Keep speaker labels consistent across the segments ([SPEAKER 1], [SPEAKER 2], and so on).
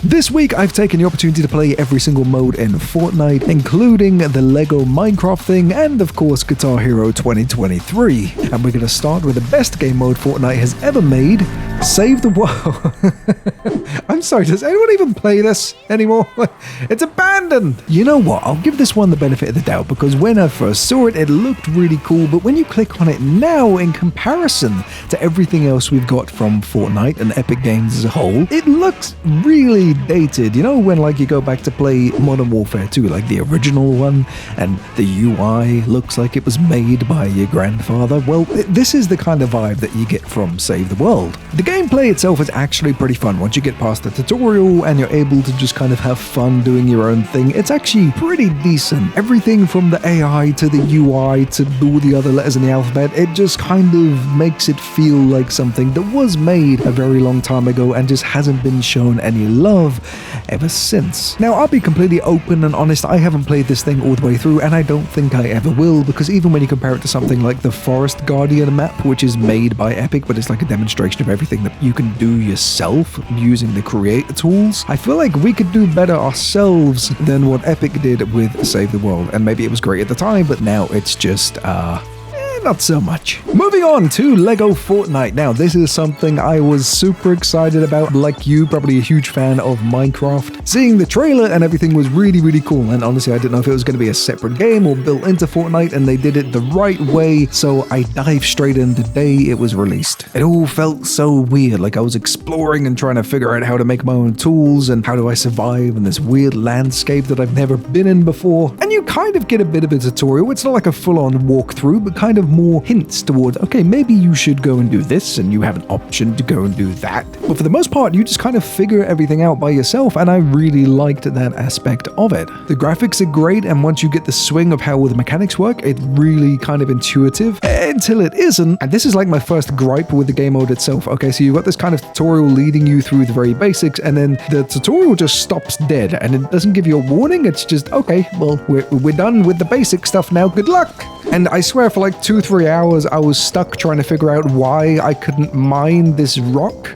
[SPEAKER 1] This week, I've taken the opportunity to play every single mode in Fortnite, including the Lego Minecraft thing and, of course, Guitar Hero 2023. And we're going to start with the best game mode Fortnite has ever made, Save the World. I'm sorry, does anyone even play this anymore? It's abandoned! You know what, I'll give this one the benefit of the doubt, because when I first saw it, it looked really cool, but when you click on it now, in comparison to everything else we've got from Fortnite and Epic Games as a whole, it looks really dated. You know when like you go back to play Modern Warfare 2, like the original one, and the UI looks like it was made by your grandfather? Well, this is the kind of vibe that you get from Save the World. The gameplay itself is actually pretty fun. Once you get past the tutorial and you're able to just kind of have fun doing your own thing, it's actually pretty decent. Everything from the AI to the UI to all the other letters in the alphabet, it just kind of makes it feel like something that was made a very long time ago and just hasn't been shown any love ever since. Now, I'll be completely open and honest, I haven't played this thing all the way through, and I don't think I ever will, because even when you compare it to something like the Forest Guardian map, which is made by Epic, but it's like a demonstration of everything that you can do yourself using the creator tools, I feel like we could do better ourselves than what Epic did with Save the World. And maybe it was great at the time, but now it's just, not so much. Moving on to Lego Fortnite. Now, this is something I was super excited about. Like you, probably a huge fan of Minecraft. Seeing the trailer and everything was really, really cool. And honestly, I didn't know if it was going to be a separate game or built into Fortnite, and they did it the right way. So I dived straight in the day it was released. It all felt so weird. Like I was exploring and trying to figure out how to make my own tools and how do I survive in this weird landscape that I've never been in before. And you kind of get a bit of a tutorial. It's not like a full-on walkthrough, but kind of more hints towards, okay, maybe you should go and do this, and you have an option to go and do that. But for the most part, you just kind of figure everything out by yourself, and I really liked that aspect of it. The graphics are great, and once you get the swing of how all the mechanics work, it's really kind of intuitive, until it isn't. And this is like my first gripe with the game mode itself. Okay, so you've got this kind of tutorial leading you through the very basics, and then the tutorial just stops dead, and it doesn't give you a warning. It's just, okay, well, we're done with the basic stuff now, good luck! And I swear for like 2-3 hours, I was stuck trying to figure out why I couldn't mine this rock.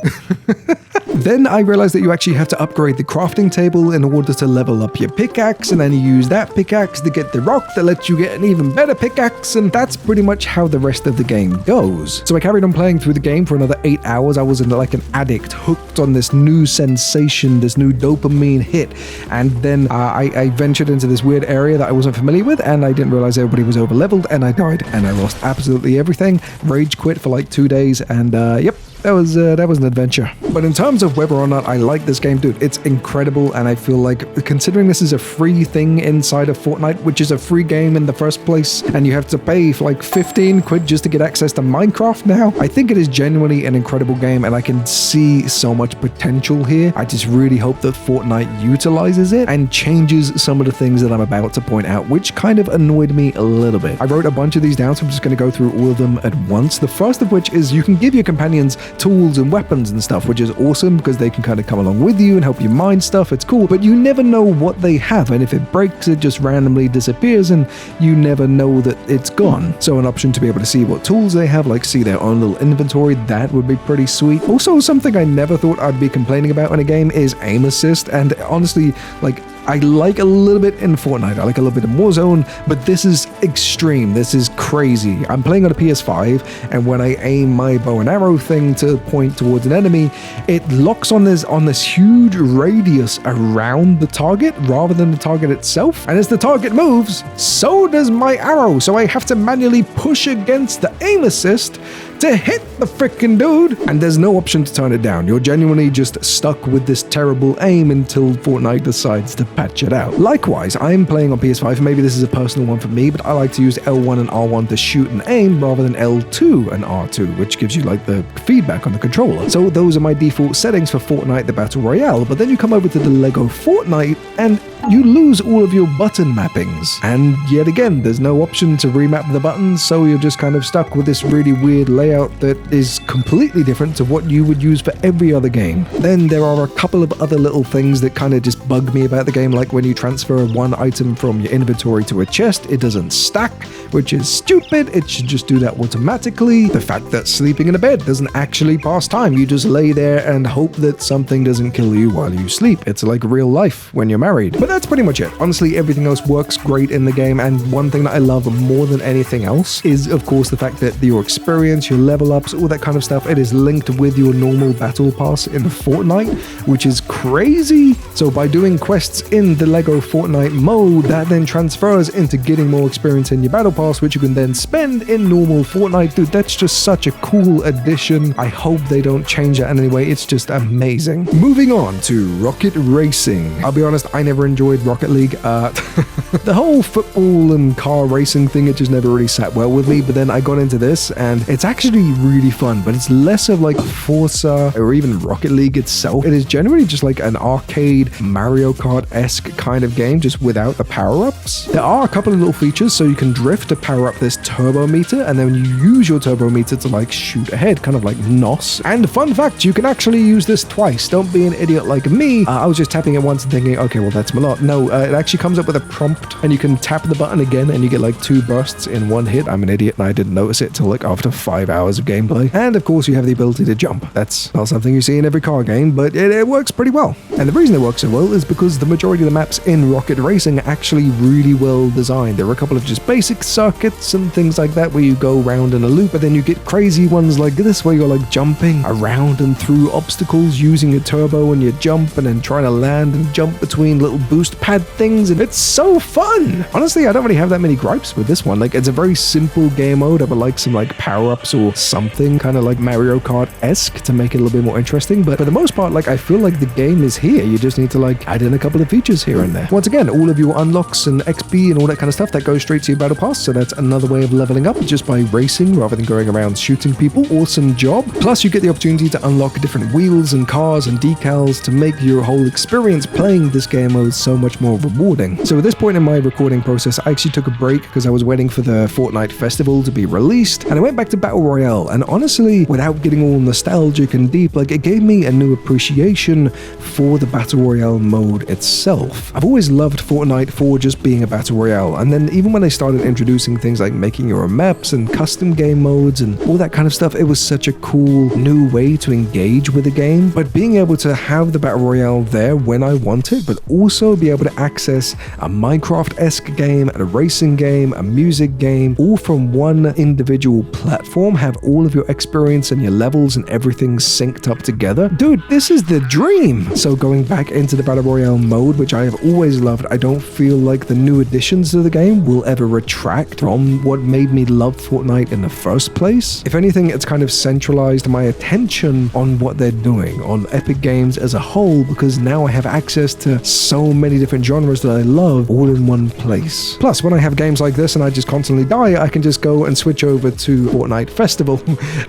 [SPEAKER 1] Then I realized that you actually have to upgrade the crafting table in order to level up your pickaxe, and then you use that pickaxe to get the rock that lets you get an even better pickaxe, and that's pretty much how the rest of the game goes. So I carried on playing through the game for another 8 hours. I was like an addict, hooked on this new sensation, this new dopamine hit, and then I ventured into this weird area that I wasn't familiar with, and I didn't realize everybody was over leveled, and I died, and I lost absolutely everything. Rage quit for like 2 days, and yep. That was an adventure. But in terms of whether or not I like this game, dude, it's incredible, and I feel like considering this is a free thing inside of Fortnite, which is a free game in the first place, and you have to pay for like 15 quid just to get access to Minecraft now, I think it is genuinely an incredible game, and I can see so much potential here. I just really hope that Fortnite utilizes it and changes some of the things that I'm about to point out, which kind of annoyed me a little bit. I wrote a bunch of these down, so I'm just going to go through all of them at once. The first of which is you can give your companions tools and weapons and stuff, which is awesome because they can kind of come along with you and help you mine stuff. It's cool, but you never know what they have, and if it breaks, it just randomly disappears and you never know that it's gone. So an option to be able to see what tools they have, like see their own little inventory, that would be pretty sweet. Also, something I never thought I'd be complaining about in a game is aim assist, and honestly, like, I like a little bit in Fortnite, I like a little bit in Warzone, but this is extreme, this is crazy. I'm playing on a PS5, and when I aim my bow and arrow thing to point towards an enemy, it locks on this huge radius around the target rather than the target itself, and as the target moves, so does my arrow, so I have to manually push against the aim assist to hit the freaking dude, and there's no option to turn it down. You're genuinely just stuck with this terrible aim until Fortnite decides to patch it out. Likewise, I'm playing on PS5, and maybe this is a personal one for me, but I like to use L1 and R1 to shoot and aim rather than L2 and R2, which gives you like the feedback on the controller. So those are my default settings for Fortnite the Battle Royale, but then you come over to the Lego Fortnite and you lose all of your button mappings. And yet again, there's no option to remap the buttons, so you're just kind of stuck with this really weird layout layout that is completely different to what you would use for every other game. Then there are a couple of other little things that kind of just bug me about the game, like when you transfer one item from your inventory to a chest, it doesn't stack, which is stupid. It should just do that automatically. The fact that sleeping in a bed doesn't actually pass time. You just lay there and hope that something doesn't kill you while you sleep. It's like real life when you're married. But that's pretty much it. Honestly, everything else works great in the game, and one thing that I love more than anything else is, of course, the fact that your experience, your level ups, all that kind of stuff, it is linked with your normal battle pass in Fortnite, which is crazy. So by doing quests in the Lego Fortnite mode, that then transfers into getting more experience in your battle pass, which you can then spend in normal Fortnite. Dude, that's just such a cool addition. I hope they don't change that in any way. It's just amazing. Moving on to Rocket Racing. I'll be honest, I never enjoyed Rocket League. The whole football and car racing thing, it just never really sat well with me, but then I got into this and it's actually really fun, but it's less of like Forza or even Rocket League itself. It is generally just like an arcade Mario Kart-esque kind of game, just without the power-ups. There are a couple of little features, so you can drift to power up this turbo meter, and then when you use your turbo meter to like shoot ahead, kind of like NOS. And fun fact, you can actually use this twice. Don't be an idiot like me. I was just tapping it once and thinking, okay, well that's my lot. No, it actually comes up with a prompt, and you can tap the button again and you get like 2 bursts in one hit. I'm an idiot and I didn't notice it till like after 5 hours of gameplay. And of course you have the ability to jump. That's not something you see in every car game, but it works pretty well. And the reason it works so well is because the majority of the maps in Rocket Racing are actually really well designed. There are a couple of just basic circuits and things like that where you go around in a loop, but then you get crazy ones like this where you're like jumping around and through obstacles using your turbo and your jump, and then trying to land and jump between little boost pad things, and it's so fun. Honestly, I don't really have that many gripes with this one. Like, it's a very simple game mode. I would like some like power-ups or something kind of like Mario Kart-esque to make it a little bit more interesting, but for the most part, like, I feel like the game is here. You just need to like add in a couple of features here and there. Once again, all of your unlocks and XP and all that kind of stuff, that goes straight to your battle pass, so that's another way of leveling up just by racing rather than going around shooting people. Awesome job. Plus, you get the opportunity to unlock different wheels and cars and decals to make your whole experience playing this game mode so much more rewarding. So at this point in my recording process, I actually took a break because I was waiting for the Fortnite Festival to be released, and I went back to Battle Royale, and honestly, without getting all nostalgic and deep, like, it gave me a new appreciation for the Battle Royale mode itself. I've always loved Fortnite for just being a Battle Royale, and then even when they started introducing things like making your own maps and custom game modes and all that kind of stuff, it was such a cool new way to engage with the game. But being able to have the Battle Royale there when I want it, but also be able to access a Minecraft-esque game, a racing game, a music game, all from one individual platform, have all of your experience and your levels and everything synced up together. Dude, this is the dream! So going back into the Battle Royale mode, which I have always loved, I don't feel like the new additions to the game will ever retract from what made me love Fortnite in the first place. If anything, it's kind of centralized my attention on what they're doing, on Epic Games as a whole, because now I have access to so many different genres that I love all in one place. Plus, when I have games like this and I just constantly die, I can just go and switch over to Fortnite Festival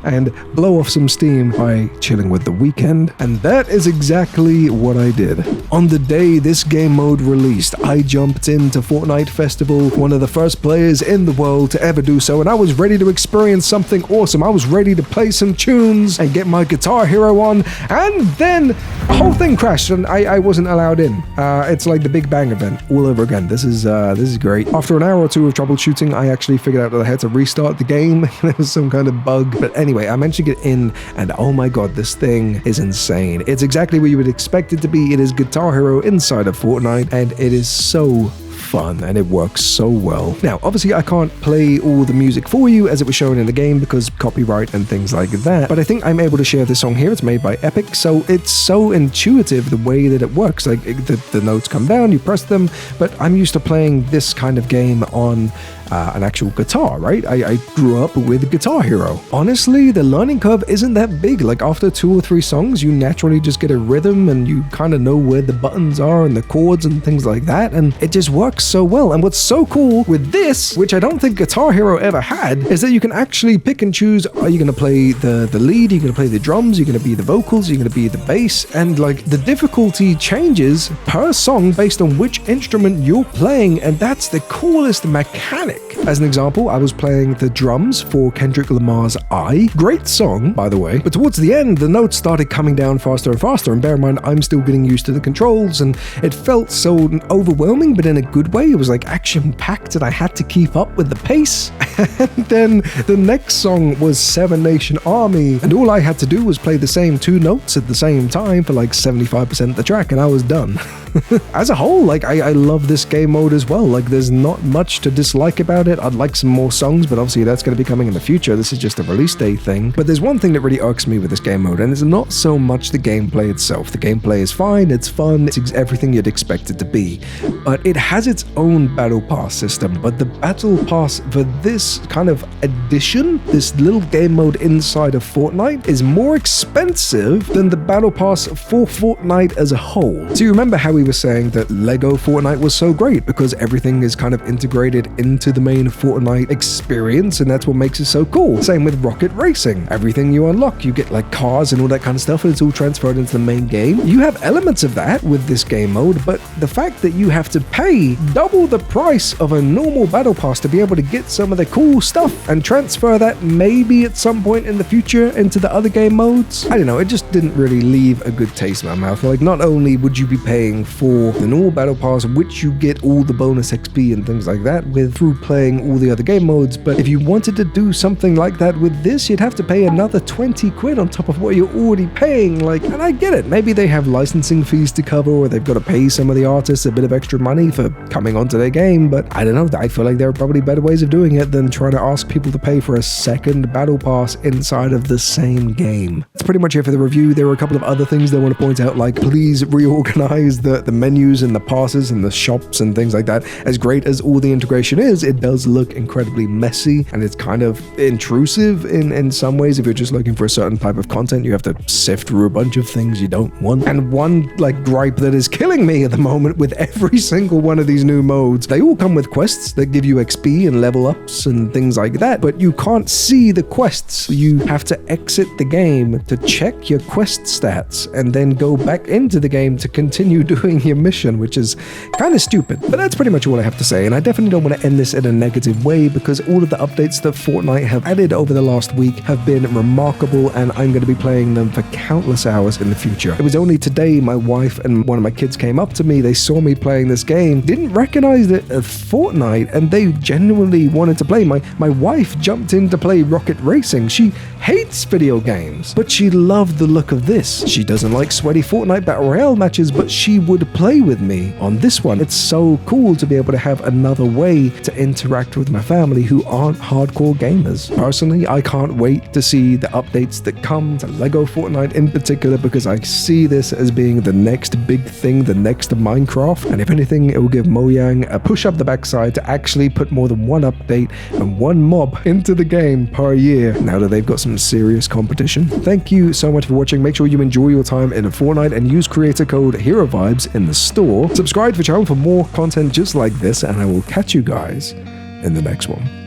[SPEAKER 1] and blow off some steam by chilling with The Weeknd. And that is exactly what I did. On the day this game mode released, I jumped into Fortnite Festival, one of the first players in the world to ever do so, and I was ready to experience something awesome. I was ready to play some tunes and get my Guitar Hero on, and then the whole thing crashed and I wasn't allowed in. It's like the Big Bang event all over again. This is great. After an hour or two of troubleshooting, I actually figured out that I had to restart the game. There was some kind of bug, but anyway, I managed to get in, and oh my god, this thing is insane. It's exactly what you would expect it to be. It is Guitar Hero inside of Fortnite, and it is so fun, and it works so well. Now, obviously, I can't play all the music for you as it was shown in the game because copyright and things like that, but I think I'm able to share this song here. It's made by Epic, so it's so intuitive the way that it works. Like, the notes come down, you press them, but I'm used to playing this kind of game on an actual guitar, right? I grew up with Guitar Hero. Honestly, the learning curve isn't that big. Like, after 2 or 3 songs, you naturally just get a rhythm and you kind of know where the buttons are and the chords and things like that, and it just works so well. And what's so cool with this, which I don't think Guitar Hero ever had, is that you can actually pick and choose, are you going to play the lead, are you going to play the drums, are you going to be the vocals, are you going to be the bass, and like the difficulty changes per song based on which instrument you're playing, and that's the coolest mechanic. As an example, I was playing the drums for Kendrick Lamar's I. Great song, by the way, but towards the end, the notes started coming down faster and faster, and bear in mind, I'm still getting used to the controls, and it felt so overwhelming, but in a good way. It was like action-packed, and I had to keep up with the pace. And then the next song was Seven Nation Army, and all I had to do was play the same 2 notes at the same time for like 75% of the track, and I was done. As a whole, like, I love this game mode as well. Like, there's not much to dislike about it. I'd like some more songs, but obviously that's going to be coming in the future. This is just a release date thing. But there's one thing that really irks me with this game mode, and it's not so much the gameplay itself. The gameplay is fine, it's fun, it's everything you'd expect it to be. But it has its own battle pass system, but the battle pass for this kind of addition, this little game mode inside of Fortnite, is more expensive than the battle pass for Fortnite as a whole. So you remember how we were saying that Lego Fortnite was so great because everything is kind of integrated into the main Fortnite experience, and that's what makes it so cool. Same with Rocket Racing. Everything you unlock, you get like cars and all that kind of stuff, and it's all transferred into the main game. You have elements of that with this game mode, but the fact that you have to pay double the price of a normal battle pass to be able to get some of the cool stuff and transfer that maybe at some point in the future into the other game modes, I don't know, it just didn't really leave a good taste in my mouth. Like, not only would you be paying for the normal battle pass, which you get all the bonus XP and things like that with through playing all the other game modes, but if you wanted to do something like that with this, you'd have to pay another 20 quid on top of what you're already paying. Like, and I get it, maybe they have licensing fees to cover, or they've got to pay some of the artists a bit of extra money for coming onto their game, but I don't know, I feel like there are probably better ways of doing it than trying to ask people to pay for a second battle pass inside of the same game. That's pretty much it for the review. There were a couple of other things that I want to point out, like please reorganize the menus and the passes and the shops and things like that. As great as all the integration is, it does look incredibly messy, and it's kind of intrusive in some ways. If you're just looking for a certain type of content, you have to sift through a bunch of things you don't want. And one like gripe that is killing me at the moment with every single one of these new modes, they all come with quests that give you XP and level ups and things like that, but you can't see the quests. You have to exit the game to check your quest stats and then go back into the game to continue doing your mission, which is kind of stupid. But that's pretty much all I have to say, and I definitely don't want to end this in a negative way, because all of the updates that Fortnite have added over the last week have been remarkable, and I'm going to be playing them for countless hours in the future. It was only today my wife and one of my kids came up to me, they saw me playing this game, didn't recognize it as Fortnite, and they genuinely wanted to play. My wife jumped in to play Rocket Racing. She hates video games, but she loved the look of this. She doesn't like sweaty Fortnite Battle Royale matches, but she would play with me on this one. It's so cool to be able to have another way to interact with my family who aren't hardcore gamers. Personally, I can't wait to see the updates that come to Lego Fortnite in particular, because I see this as being the next big thing, the next Minecraft, and if anything, it will give Mojang a push up the backside to actually put more than one update and one mob into the game per year, now that they've got some serious competition. Thank you so much for watching. Make sure you enjoy your time in Fortnite and use creator code HeroVibes in the store. Subscribe to the channel for more content just like this, and I will catch you guys in the next one.